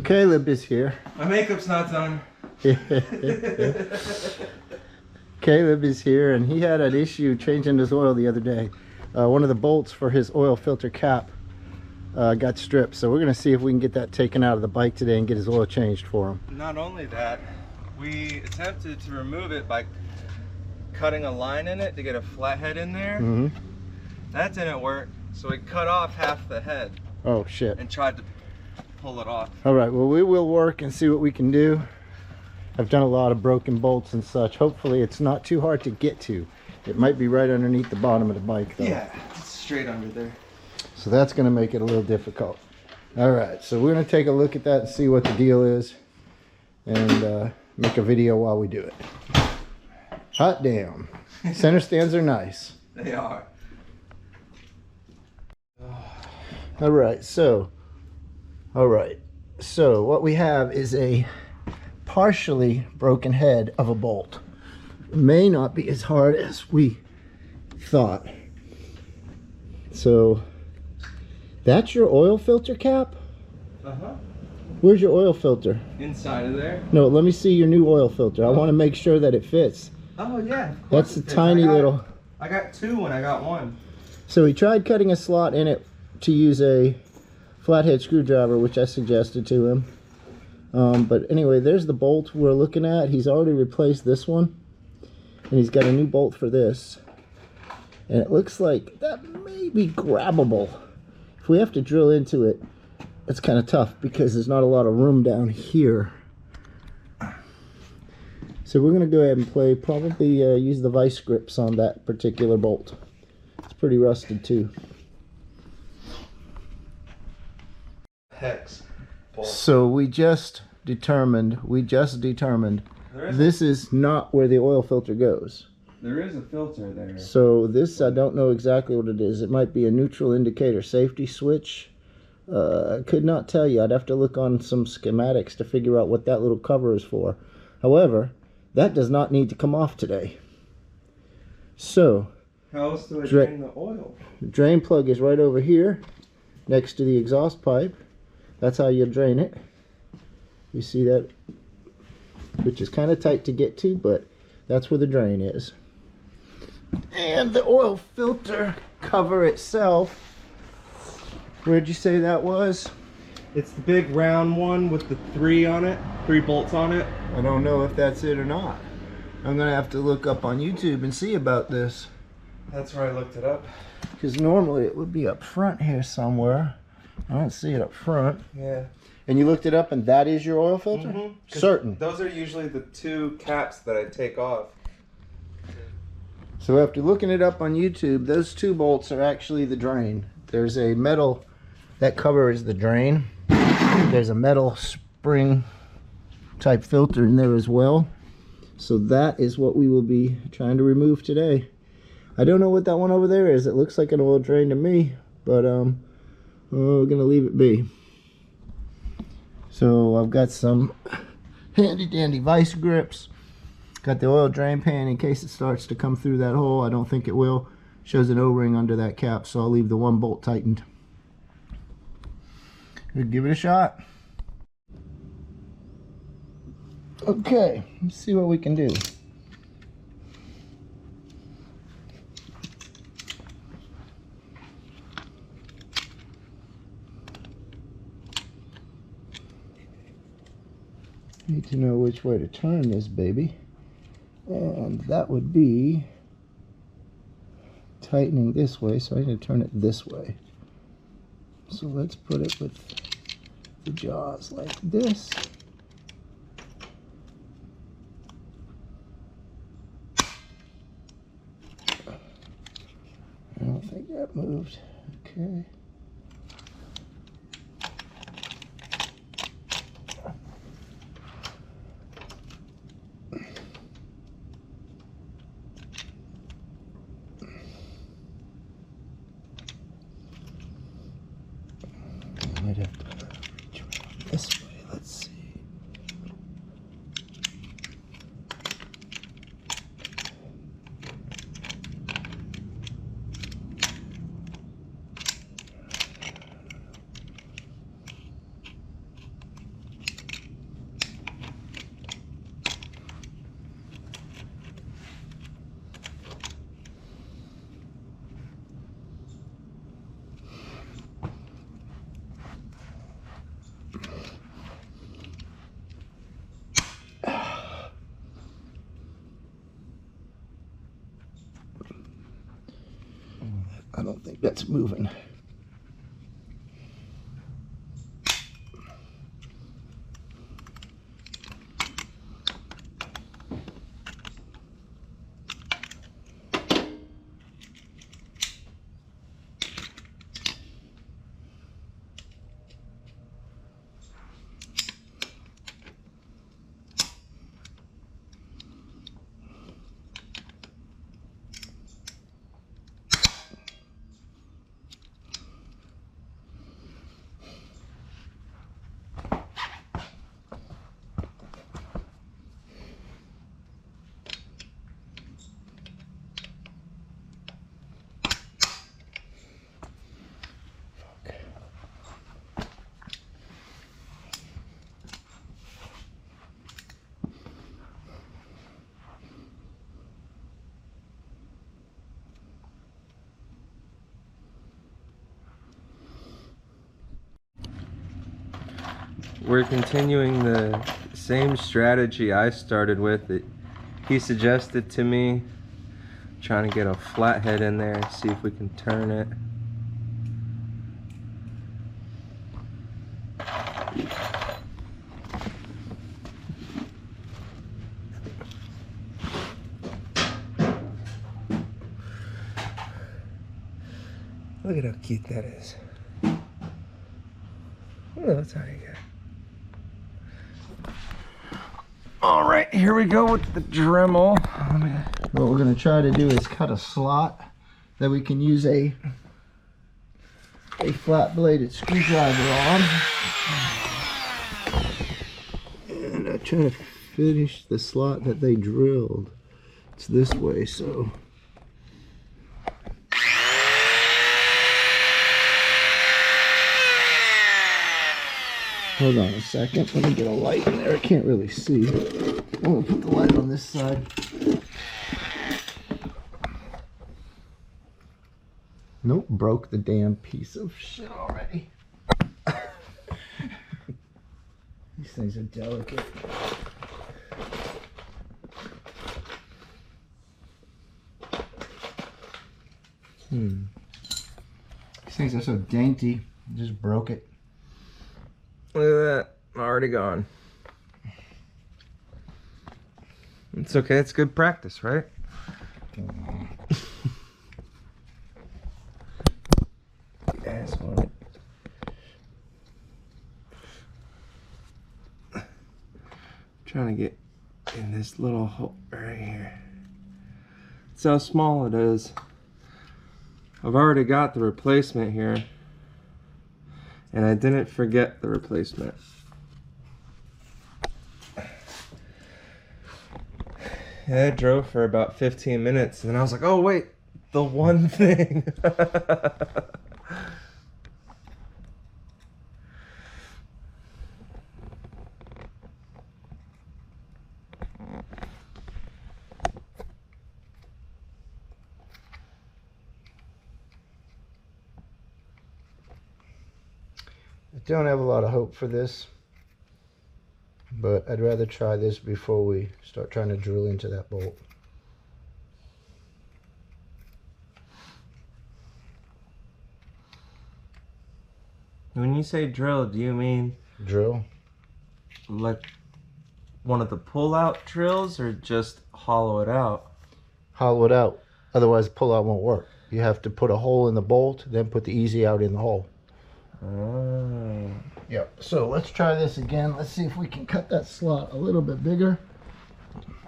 Caleb is here. My makeup's not done. Caleb is here, and he had an issue changing his oil the other day. One of the bolts for his oil filter cap got stripped, so we're going to see if we can get that taken out of the bike today and get his oil changed for him. Not only that, we attempted to remove it by cutting a line in it to get a flathead in there. That didn't work, so we cut off half the head. Oh shit. And tried to pull it off. All right, well, we will work and see what we can do. I've done a lot of broken bolts and such. Hopefully it's not too hard to get to. It might be right underneath the bottom of the bike though. Yeah, it's straight under there. So that's going to make it a little difficult. All right, so we're going to take a look at that and see what the deal is, and make a video while we do it. Hot damn. Center stands are nice. They are. All right, so what we have is a partially broken head of a bolt. It may not be as hard as we thought. So that's your oil filter cap? Uh-huh. Where's your oil filter? Inside of there. No, let me see your new oil filter. I want to make sure that it fits. Oh yeah. That's a tiny little. I got two when I got one. So he tried cutting a slot in it to use a flathead screwdriver, which I suggested to him. But anyway, there's the bolt we're looking at. He's already replaced this one, and he's got a new bolt for this. And it looks like that may be grabbable. If we have to drill into it, it's kind of tough because there's not a lot of room down here. So we're going to go ahead and probably use the vice grips on that particular bolt. It's pretty rusted too. Hex bolt. So we just determined this is not where the oil filter goes. There is a filter there. So this, I don't know exactly what it is. It might be a neutral indicator safety switch. I could not tell you. I'd have to look on some schematics to figure out what that little cover is for. However, that does not need to come off today. So how else do I drain the oil? The drain plug is right over here next to the exhaust pipe. That's how you drain it. You see that, which is kind of tight to get to, but that's where the drain is. And the oil filter cover itself, where'd you say that was? It's the big round one with the three bolts on it. I don't know if that's it or not. I'm gonna have to look up on YouTube and see about this. That's where I looked it up. Because normally it would be up front here somewhere. I don't see it up front. Yeah. And you looked it up and that is your oil filter? Mm-hmm. Certain. Those are usually the two caps that I take off. So after looking it up on YouTube, those two bolts are actually the drain. There's a metal, that covers the drain. There's a metal spring type filter in there as well. So that is what we will be trying to remove today. I don't know what that one over there is. It looks like an oil drain to me, but we're gonna leave it be. So I've got some handy dandy vice grips. Got the oil drain pan in case it starts to come through that hole. I don't think it will. Shows an O-ring under that cap, so I'll leave the one bolt tightened. We'll give it a shot. Okay, let's see what we can do. Need to know which way to turn this baby. And that would be tightening this way, so I need to turn it this way. So let's put it with the jaws like this. I don't think that moved. Okay. I might have to reach around this way. Let's see. I don't think that's moving. We're continuing the same strategy I started with. He suggested to me, trying to get a flathead in there, see if we can turn it. Look at how cute that is. Oh, that's how you get. All right, here we go with the Dremel. What we're going to try to do is cut a slot that we can use a flat bladed screwdriver on. And I'm trying to finish the slot that they drilled. It's this way, so. Hold on a second, let me get a light in there. I can't really see. I'm gonna put the light on this side. Nope, broke the damn piece of shit already. These things are delicate. These things are so dainty. I just broke it. Look at that, already gone. It's okay, it's good practice, right? Ass on it. Trying to get in this little hole right here. That's how small it is. I've already got the replacement here. And I didn't forget the replacement. And I drove for about 15 minutes, and I was like, oh wait, the one thing. I don't have a lot of hope for this, but I'd rather try this before we start trying to drill into that bolt. When you say drill, do you mean Drill? like one of the pull-out drills, or just hollow it out? Hollow it out, otherwise pull out won't work. You have to put a hole in the bolt, then put the easy out in the hole. Oh. Yep, so let's try this again. Let's see if we can cut that slot a little bit bigger.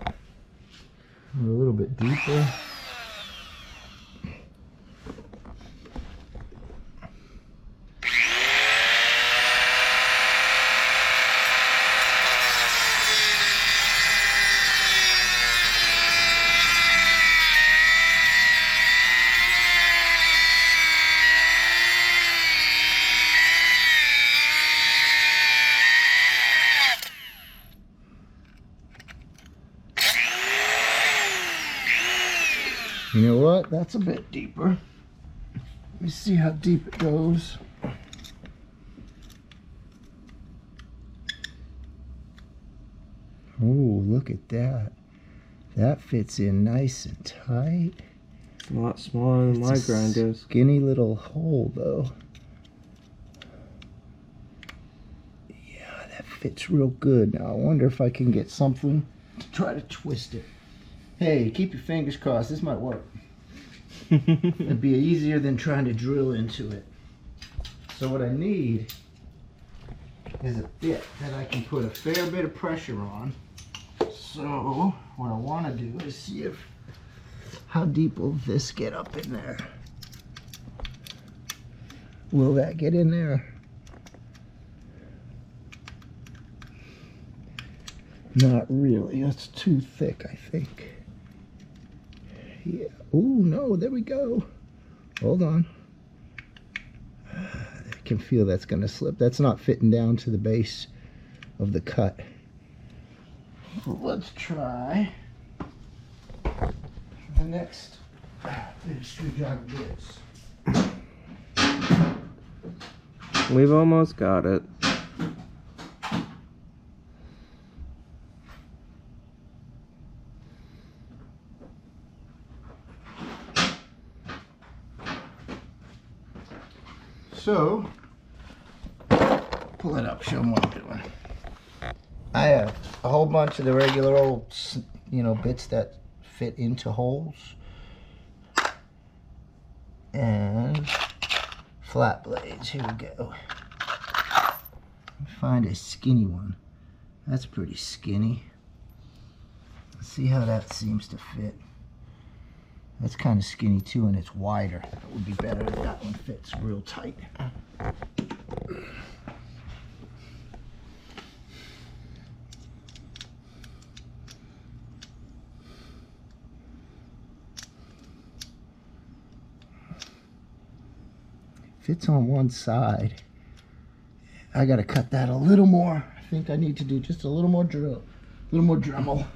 A little bit deeper. You know what? That's a bit deeper. Let me see how deep it goes. Oh, look at that. That fits in nice and tight. A lot smaller than my grind is. Skinny little hole though. Yeah, that fits real good. Now I wonder if I can get something to try to twist it. Hey, keep your fingers crossed. This might work. It'd be easier than trying to drill into it. So what I need is a bit that I can put a fair bit of pressure on. So what I want to do is see if how deep will this get up in there? Will that get in there? Not really. That's too thick, I think. Yeah. Oh no, there we go. Hold on. I can feel that's going to slip. That's not fitting down to the base of the cut. Let's try the next bit of screwdriver bits. We've almost got it. So, pull it up, show them what I'm doing. I have a whole bunch of the regular old, bits that fit into holes. And flat blades, here we go. Find a skinny one. That's pretty skinny. Let's see how that seems to fit. That's kind of skinny too, and it's wider. It would be better if that one fits real tight. Fits on one side. I gotta cut that a little more. I think I need to do just a little more drill, a little more Dremel.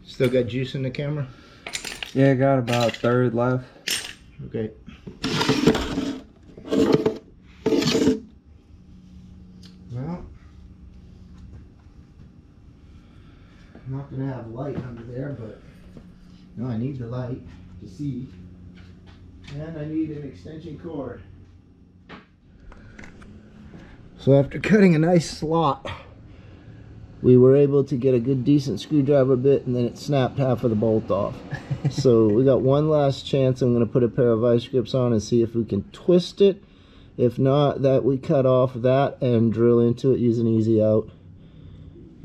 Still got juice in the camera? Yeah, got about a third left. Okay. Well, I'm not gonna have light under there, but no, I need the light to see. And I need an extension cord. So after cutting a nice slot, we were able to get a good decent screwdriver bit, and then it snapped half of the bolt off. So we got one last chance. I'm going to put a pair of vice grips on and see if we can twist it. If not, that we cut off that and drill into it using easy out.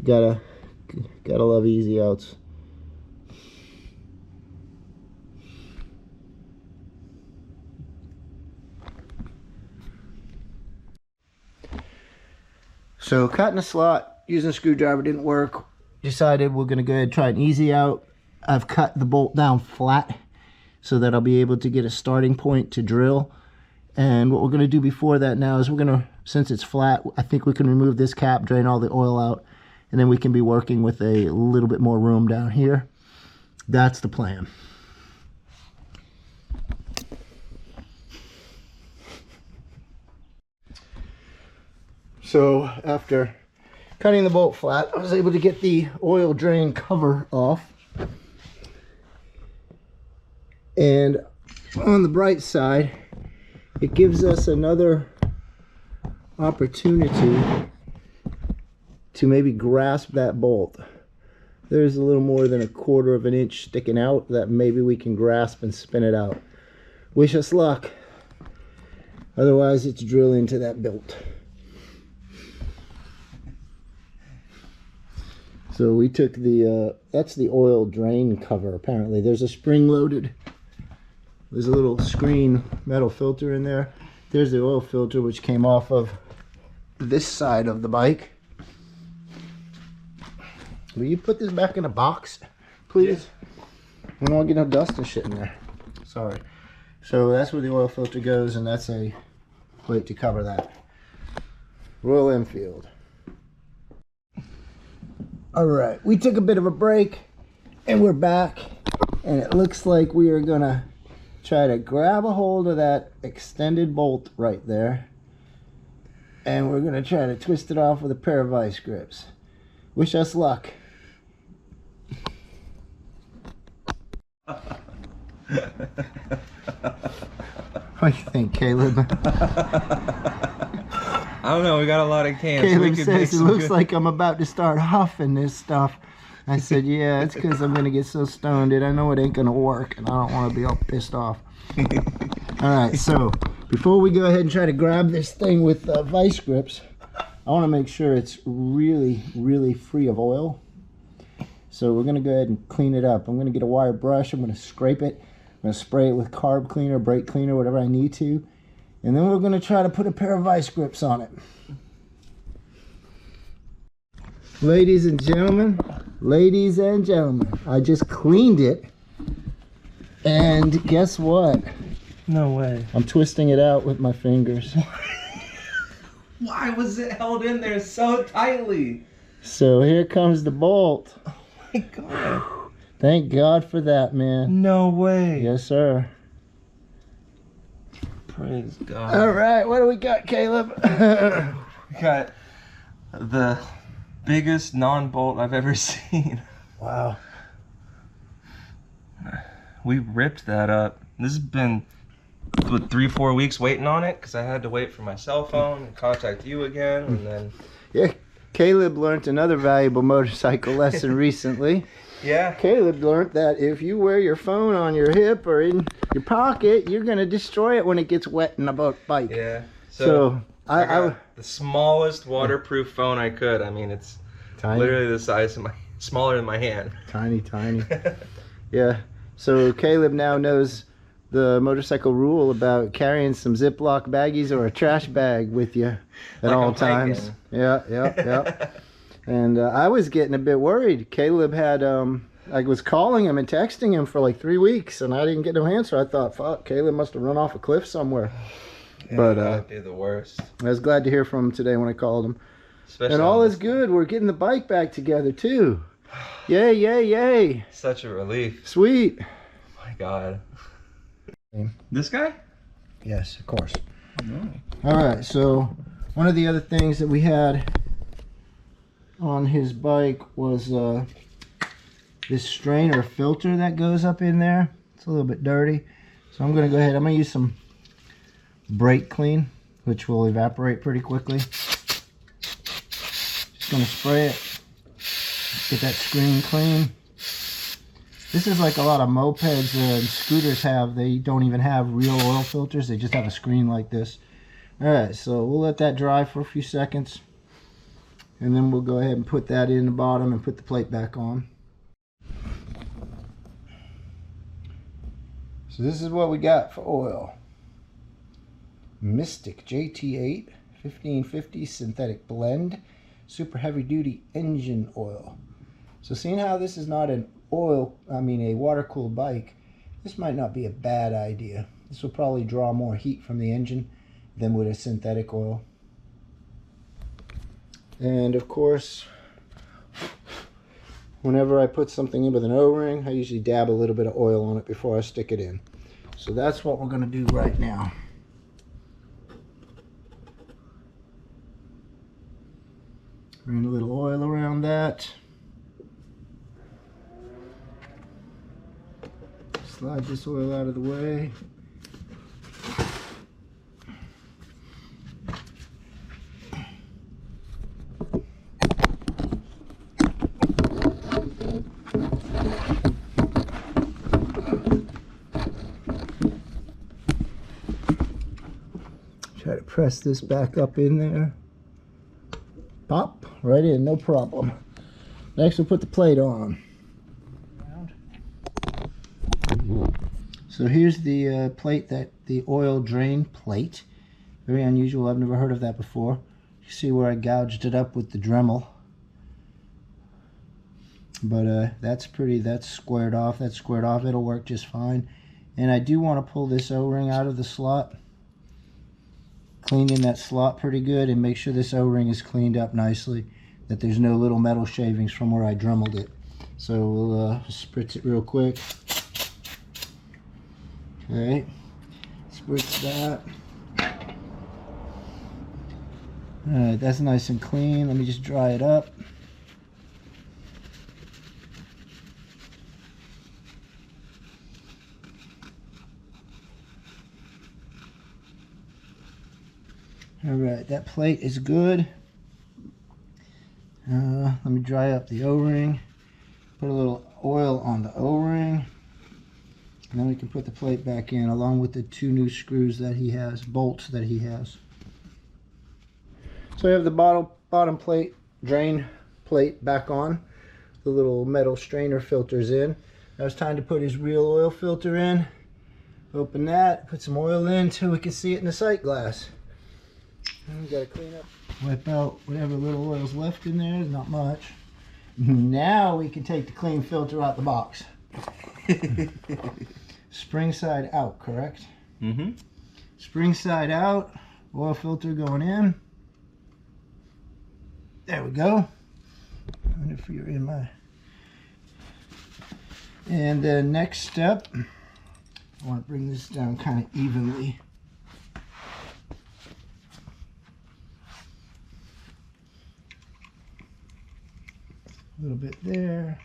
Gotta love easy outs. So cutting a slot using a screwdriver didn't work. Decided we're gonna go ahead and try an easy out. I've cut the bolt down flat so that I'll be able to get a starting point to drill. And what we're gonna do before that now is we're gonna, since it's flat, I think we can remove this cap, drain all the oil out, and then we can be working with a little bit more room down here. That's the plan. So after cutting the bolt flat, I was able to get the oil drain cover off. And on the bright side, it gives us another opportunity to maybe grasp that bolt. There's a little more than 1/4 of an inch sticking out that maybe we can grasp and spin it out. Wish us luck. Otherwise, it's drill into that bolt. So we took the, that's the oil drain cover apparently. There's a spring-loaded, there's a little screen metal filter in there. There's the oil filter which came off of this side of the bike. Will you put this back in a box, please? We don't want to get no dust and shit in there. Sorry. So that's where the oil filter goes, and that's a plate to cover that. Royal Enfield. All right, we took a bit of a break and we're back, and it looks like we are gonna try to grab a hold of that extended bolt right there, and we're gonna try to twist it off with a pair of vice grips. Wish us luck. What do you think, Caleb? I don't know, we got a lot of cans. Caleb says it looks like I'm about to start huffing this stuff. I said, yeah, it's because I'm going to get so stoned that I know it ain't going to work, and I don't want to be all pissed off. Alright, so before we go ahead and try to grab this thing with vice grips, I want to make sure it's really, really free of oil. So we're going to go ahead and clean it up. I'm going to get a wire brush. I'm going to scrape it. I'm going to spray it with carb cleaner, brake cleaner, whatever I need to. And then we're going to try to put a pair of vice grips on it. Ladies and gentlemen, I just cleaned it. And guess what? No way. I'm twisting it out with my fingers. Why was it held in there so tightly? So here comes the bolt. Oh my God. Thank God for that, man. No way. Yes, sir. Praise God. All right, what do we got, Caleb? We got the biggest non-bolt I've ever seen. Wow. We ripped that up. This has been, what, 3-4 weeks waiting on it, because I had to wait for my cell phone and contact you again, and then... Yeah, Caleb learned another valuable motorcycle lesson recently. Yeah. Caleb learned that if you wear your phone on your hip or in your pocket, you're going to destroy it when it gets wet in a bike. Yeah. So I got the smallest waterproof phone I could. I mean, it's tiny. Literally the size of smaller than my hand. Tiny. Yeah. So Caleb now knows the motorcycle rule about carrying some Ziploc baggies or a trash bag with you at all times. Yeah. And I was getting a bit worried. Caleb had, I was calling him and texting him for like 3 weeks, and I didn't get no answer. I thought, fuck, Caleb must have run off a cliff somewhere. Yeah, but that'd be the worst. I was glad to hear from him today when I called him. Especially and all is good. We're getting the bike back together too. Yay. Such a relief. Sweet. Oh my God. This guy? Yes, of course. No. All right, so one of the other things that we had on his bike was this strainer filter that goes up in there. It's a little bit dirty, so I'm going to go ahead. I'm going to use some brake clean, which will evaporate pretty quickly. Just going to spray it, get that screen clean. This is like a lot of mopeds and scooters have. They don't even have real oil filters. They just have a screen like this. All right, so we'll let that dry for a few seconds, and then we'll go ahead and put that in the bottom and put the plate back on. So this is what we got for oil. Mystic JT8 1550 synthetic blend, super heavy duty engine oil. So seeing how this is not a water-cooled bike, this might not be a bad idea. This will probably draw more heat from the engine than would a synthetic oil. And of course, whenever I put something in with an O-ring, I usually dab a little bit of oil on it before I stick it in. So that's what we're going to do right now. Ran a little oil around that. Slide this oil out of the way. Try to press this back up in there. Pop, right in, no problem. Next we'll put the plate on. So here's the plate, the oil drain plate. Very unusual, I've never heard of that before. You see where I gouged it up with the Dremel. But that's squared off, it'll work just fine. And I do want to pull this O-ring out of the slot. Clean in that slot pretty good and make sure this O-ring is cleaned up nicely, that there's no little metal shavings from where I Dremeled it. So we'll spritz it real quick. Okay, spritz that. Alright, that's nice and clean. Let me just dry it up. Alright, that plate is good. Let me dry up the O-ring. Put a little oil on the O-ring. And then we can put the plate back in along with the 2 new screws that he has, bolts that he has. So we have the bottom plate, drain plate back on. The little metal strainer filters in. Now it's time to put his real oil filter in. Open that, put some oil in until we can see it in the sight glass. And we gotta clean up, wipe out whatever little oil's left in there. There's not much. Now we can take the clean filter out the box. Spring side out, correct? Mm-hmm. Spring side out, oil filter going in. There we go. I wonder if you're in my... And the next step, I want to bring this down kind of evenly. A little bit there,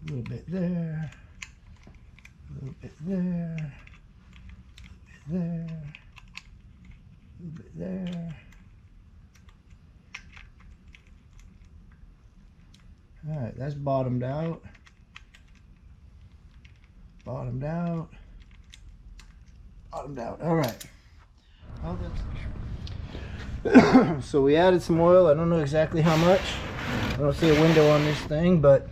a little bit there, a little bit there, a little bit there, a little bit there. All right, that's bottomed out. Bottomed out. Bottomed out. All right. Well, that's... So we added some oil. I don't know exactly how much. I don't see a window on this thing, but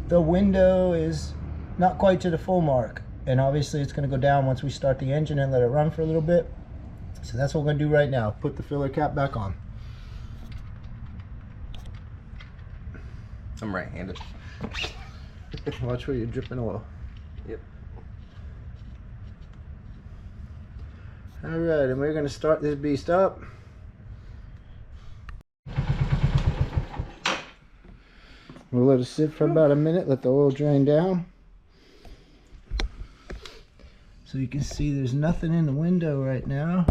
the window is not quite to the full mark. And obviously it's going to go down once we start the engine and let it run for a little bit. So that's what we're going to do right now. Put the filler cap back on. I'm right-handed. Watch where you're dripping oil. Yep. Alright, and we're going to start this beast up. We'll let it sit for about a minute, let the oil drain down. So you can see there's nothing in the window right now.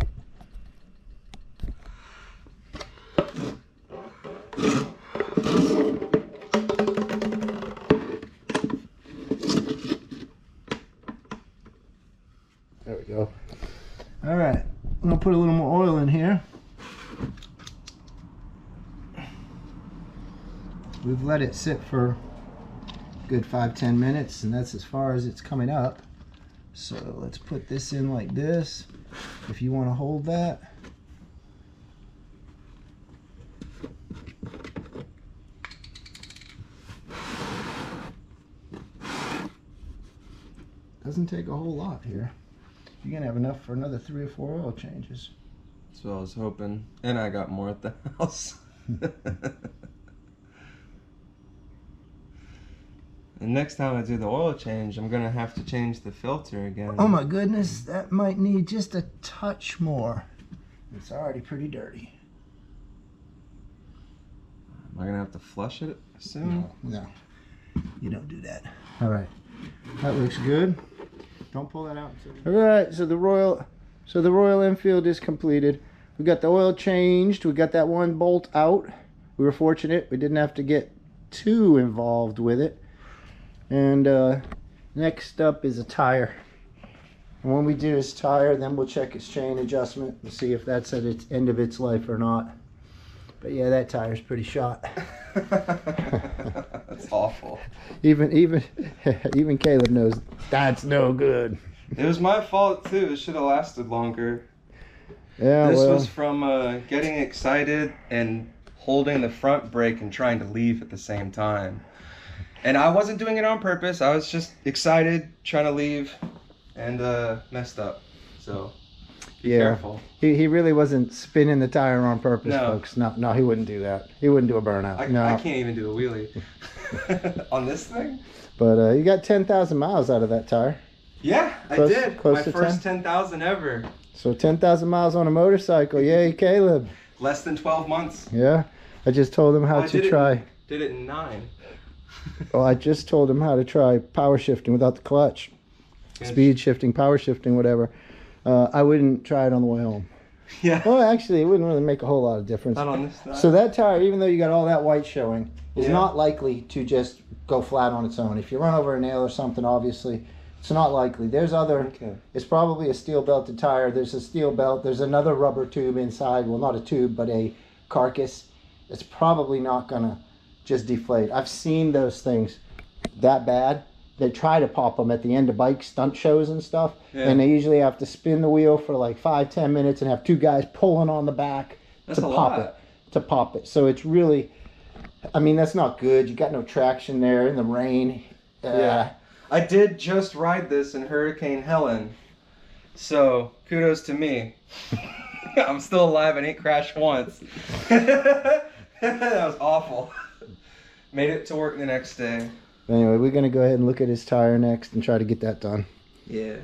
There we go. Alright, I'm going to put a little more oil in here. We've let it sit for a good 5-10 minutes, and that's as far as it's coming up. So let's put this in like this, if you want to hold that. Doesn't take a whole lot here. You're gonna have enough for another 3 or 4 oil changes. That's what I was hoping. And I got more at the house. And next time I do the oil change, I'm gonna have to change the filter again. Oh my goodness, that might need just a touch more. It's already pretty dirty. Am I gonna have to flush it soon? No, you don't do that. All right, that looks good. Don't pull that out. All right, so the Royal Enfield is completed. We got the oil changed. We got that one bolt out. We were fortunate. We didn't have to get too involved with it. And next up is a tire. And when we do his tire, then we'll check its chain adjustment and see if that's at its end of its life or not. But yeah, that tire's pretty shot. That's awful. Even Caleb knows that's no good. It was my fault too. It should have lasted longer. Yeah, This was from getting excited and holding the front brake and trying to leave at the same time. And I wasn't doing it on purpose. I was just excited, trying to leave, and messed up. So be careful. He really wasn't spinning the tire on purpose, No. folks. No, he wouldn't do that. He wouldn't do a burnout. No. I can't even do a wheelie on this thing. But you got 10,000 miles out of that tire. Yeah, Close- I did. close My to first 10? 10,000 ever. So 10,000 miles on a motorcycle. Yay, Caleb. Less than 12 months. Yeah. I just told him how I to try. Did it in 9. Well, I just told him how to try power shifting without the clutch. Speed shifting, power shifting, whatever. I wouldn't try it on the way home. Yeah. Well, actually, it wouldn't really make a whole lot of difference. Not on this side. So that tire, even though you got all that white showing, is Yeah. not likely to just go flat on its own. If you run over a nail or something, obviously, it's not likely. There's other, Okay. it's probably a steel belted tire. There's a steel belt. There's another rubber tube inside. Well, not a tube, but a carcass. It's probably not going to just deflate. I've seen those things that bad. They try to pop them at the end of bike stunt shows and stuff. Yeah. And they usually have to spin the wheel for like 5-10 minutes and have 2 guys pulling on the back That's to a pop lot. it. To pop it. So it's really, I mean, that's not good. You got no traction there in the rain. Yeah. I did just ride this in Hurricane Helen. So kudos to me. I'm still alive and ain't crashed once. That was awful. Made it to work the next day. Anyway, we're going to go ahead and look at his tire next and try to get that done. Yeah.